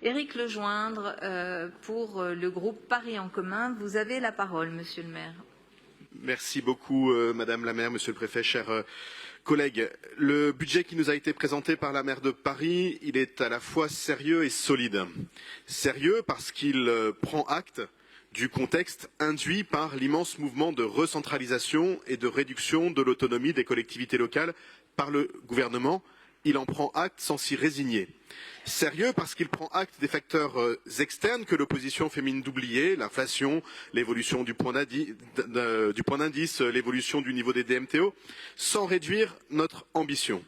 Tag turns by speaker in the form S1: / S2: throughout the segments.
S1: Éric Lejoindre, pour le groupe Paris en commun. Vous avez la parole, monsieur le maire.
S2: Merci beaucoup, Madame la maire, Monsieur le préfet, chers collègues. Le budget qui nous a été présenté par la maire de Paris, il est à la fois sérieux et solide. Sérieux parce qu'il prend acte du contexte induit par l'immense mouvement de recentralisation et de réduction de l'autonomie des collectivités locales par le gouvernement. Il en prend acte sans s'y résigner. Sérieux parce qu'il prend acte des facteurs externes que l'opposition fait mine d'oublier, l'inflation, l'évolution du point d'indice, l'évolution du niveau des DMTO, sans réduire notre ambition.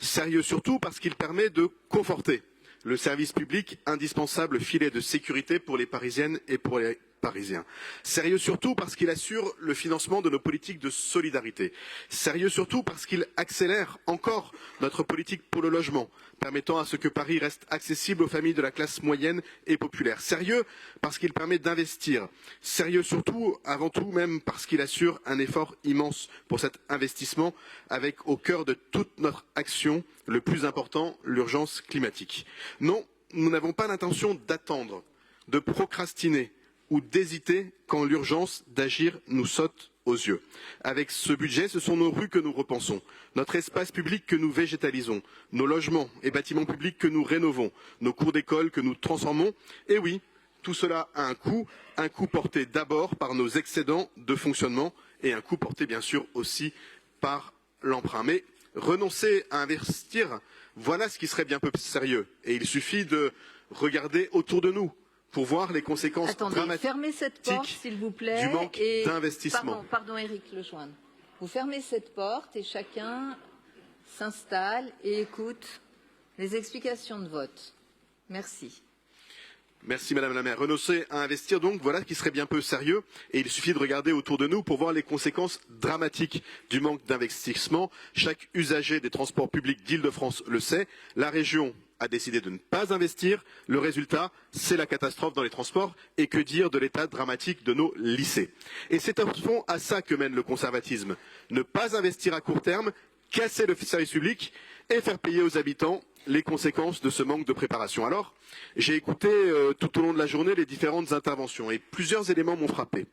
S2: Sérieux surtout parce qu'il permet de conforter le service public, indispensable filet de sécurité pour les Parisiennes et pour les Parisiens. Sérieux surtout parce qu'il assure le financement de nos politiques de solidarité. Sérieux surtout parce qu'il accélère encore notre politique pour le logement, permettant à ce que Paris reste accessible aux familles de la classe moyenne et populaire. Sérieux parce qu'il permet d'investir. Sérieux surtout, avant tout même, parce qu'il assure un effort immense pour cet investissement, avec au cœur de toute notre action le plus important, l'urgence climatique. Non, nous n'avons pas l'intention d'attendre, de procrastiner ou d'hésiter quand l'urgence d'agir nous saute aux yeux. Avec ce budget, ce sont nos rues que nous repensons, notre espace public que nous végétalisons, nos logements et bâtiments publics que nous rénovons, nos cours d'école que nous transformons. Et oui, tout cela a un coût porté d'abord par nos excédents de fonctionnement et un coût porté bien sûr aussi par l'emprunt. Mais renoncer à investir, voilà ce qui serait bien peu sérieux. Et il suffit de regarder autour de nous pour voir les conséquences dramatiques
S1: fermez cette porte, s'il vous plaît,
S2: du manque d'investissement.
S1: Pardon, Éric Lejoindre. Vous fermez cette porte et chacun s'installe et écoute les explications de vote. Merci.
S2: Merci Madame la maire. Renoncer à investir donc, voilà qui serait bien peu sérieux. Et il suffit de regarder autour de nous pour voir les conséquences dramatiques du manque d'investissement. Chaque usager des transports publics d'Île-de-France le sait. La région a décidé de ne pas investir. Le résultat, c'est la catastrophe dans les transports. Et que dire de l'état dramatique de nos lycées. Et c'est au fond à ça que mène le conservatisme. Ne pas investir à court terme, casser le service public et faire payer aux habitants les conséquences de ce manque de préparation. Alors, j'ai écouté tout au long de la journée les différentes interventions et plusieurs éléments m'ont frappé.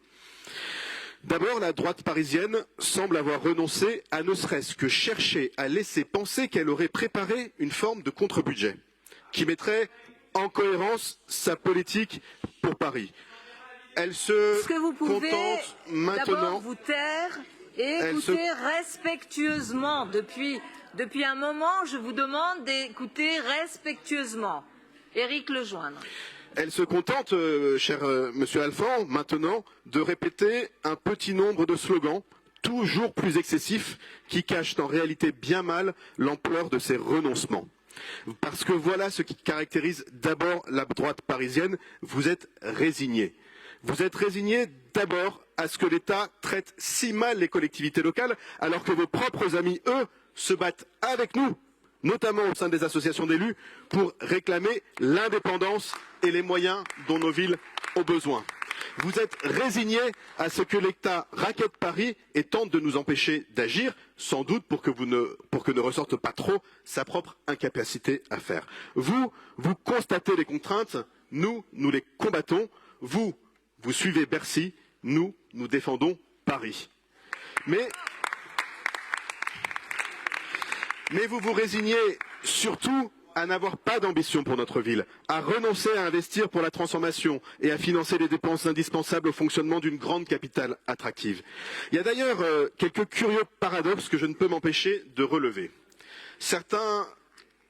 S2: D'abord, la droite parisienne semble avoir renoncé à ne serait-ce que chercher à laisser penser qu'elle aurait préparé une forme de contre-budget qui mettrait en cohérence sa politique pour Paris. Elle se contente maintenant.
S1: Vous taire et écouter respectueusement. Depuis un moment, je vous demande d'écouter respectueusement. Éric Lejoindre.
S2: Elle se contente, cher Monsieur Alphand, maintenant, de répéter un petit nombre de slogans, toujours plus excessifs, qui cachent en réalité bien mal l'ampleur de ces renoncements. Parce que voilà ce qui caractérise d'abord la droite parisienne, vous êtes résignés. Vous êtes résignés d'abord à ce que l'État traite si mal les collectivités locales, alors que vos propres amis, eux, se battent avec nous, notamment au sein des associations d'élus, pour réclamer l'indépendance et les moyens dont nos villes ont besoin. Vous êtes résignés à ce que l'État raquette Paris et tente de nous empêcher d'agir, sans doute pour que ne ressorte pas trop sa propre incapacité à faire. Vous constatez les contraintes, nous les combattons. Vous suivez Bercy, nous défendons Paris. Mais vous vous résignez surtout à n'avoir pas d'ambition pour notre ville, à renoncer à investir pour la transformation et à financer les dépenses indispensables au fonctionnement d'une grande capitale attractive. Il y a d'ailleurs quelques curieux paradoxes que je ne peux m'empêcher de relever. Certains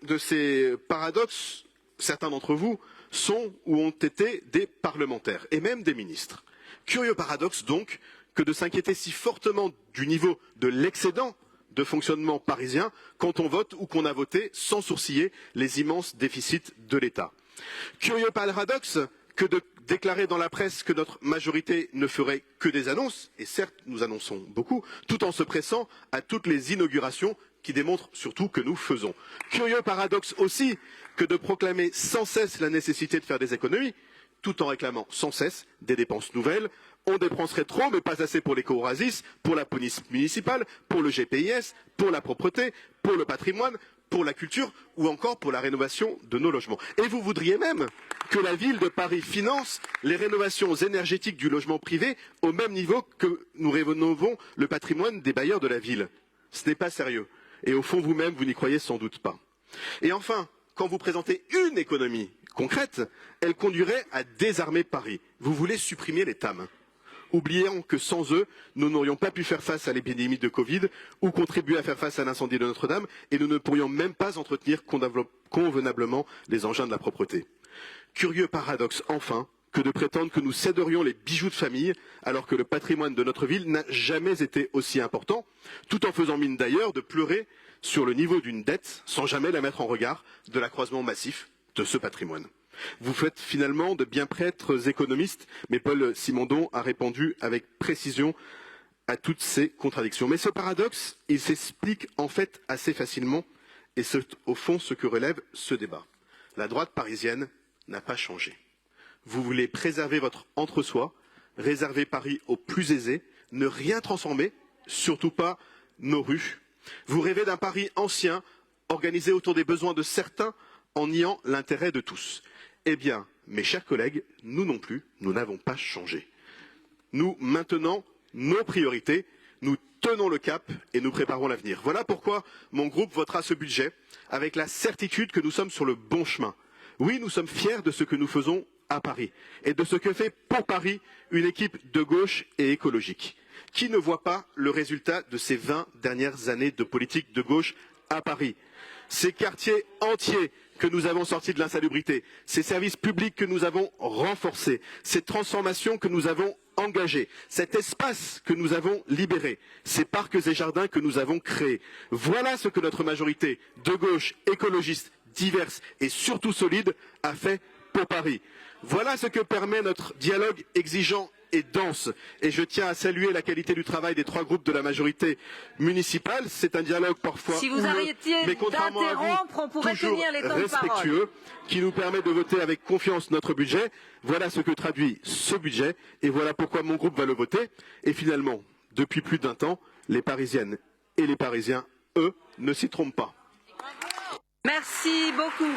S2: de ces paradoxes, certains d'entre vous, sont ou ont été des parlementaires et même des ministres. Curieux paradoxe donc que de s'inquiéter si fortement du niveau de l'excédent de fonctionnement parisien quand on vote ou qu'on a voté sans sourciller les immenses déficits de l'État. Curieux paradoxe que de déclarer dans la presse que notre majorité ne ferait que des annonces, et certes nous annonçons beaucoup, tout en se pressant à toutes les inaugurations qui démontrent surtout que nous faisons. Curieux paradoxe aussi que de proclamer sans cesse la nécessité de faire des économies, tout en réclamant sans cesse des dépenses nouvelles. On dépenserait trop, mais pas assez pour l'éco-oasis, pour la police municipale, pour le GPIS, pour la propreté, pour le patrimoine, pour la culture ou encore pour la rénovation de nos logements. Et vous voudriez même que la ville de Paris finance les rénovations énergétiques du logement privé au même niveau que nous rénovons le patrimoine des bailleurs de la ville. Ce n'est pas sérieux. Et au fond, vous-même, vous n'y croyez sans doute pas. Et enfin, quand vous présentez une économie concrète, elle conduirait à désarmer Paris. Vous voulez supprimer les TAM. Oublions que sans eux, nous n'aurions pas pu faire face à l'épidémie de Covid ou contribuer à faire face à l'incendie de Notre-Dame et nous ne pourrions même pas entretenir convenablement les engins de la propreté. Curieux paradoxe enfin que de prétendre que nous céderions les bijoux de famille alors que le patrimoine de notre ville n'a jamais été aussi important, tout en faisant mine d'ailleurs de pleurer sur le niveau d'une dette sans jamais la mettre en regard de l'accroissement massif de ce patrimoine. Vous faites finalement de bien prêtres économistes, mais Paul Simondon a répondu avec précision à toutes ces contradictions. Mais ce paradoxe, il s'explique en fait assez facilement, et c'est au fond ce que relève ce débat. La droite parisienne n'a pas changé. Vous voulez préserver votre entre-soi, réserver Paris aux plus aisés, ne rien transformer, surtout pas nos rues. Vous rêvez d'un Paris ancien, organisé autour des besoins de certains, en niant l'intérêt de tous. Eh bien, mes chers collègues, nous non plus, nous n'avons pas changé. Nous maintenons nos priorités, nous tenons le cap et nous préparons l'avenir. Voilà pourquoi mon groupe votera ce budget avec la certitude que nous sommes sur le bon chemin. Oui, nous sommes fiers de ce que nous faisons à Paris et de ce que fait pour Paris une équipe de gauche et écologique. Qui ne voit pas le résultat de ces 20 dernières années de politique de gauche à Paris? Ces quartiers entiers que nous avons sortis de l'insalubrité, ces services publics que nous avons renforcés, ces transformations que nous avons engagées, cet espace que nous avons libéré, ces parcs et jardins que nous avons créés. Voilà ce que notre majorité de gauche, écologiste, diverse et surtout solide a fait pour Paris. Voilà ce que permet notre dialogue exigeant et dense. Et je tiens à saluer la qualité du travail des trois groupes de la majorité municipale. C'est un dialogue parfois
S1: si vous
S2: houleux,
S1: arrêtiez
S2: mais contrairement à
S1: d'interrompre, on
S2: vous,
S1: pourrait
S2: toujours
S1: tenir les temps de
S2: respectueux, qui nous permet de voter avec confiance notre budget. Voilà ce que traduit ce budget et voilà pourquoi mon groupe va le voter. Et finalement, depuis plus d'un temps, les Parisiennes et les Parisiens, eux, ne s'y trompent pas.
S1: Merci beaucoup.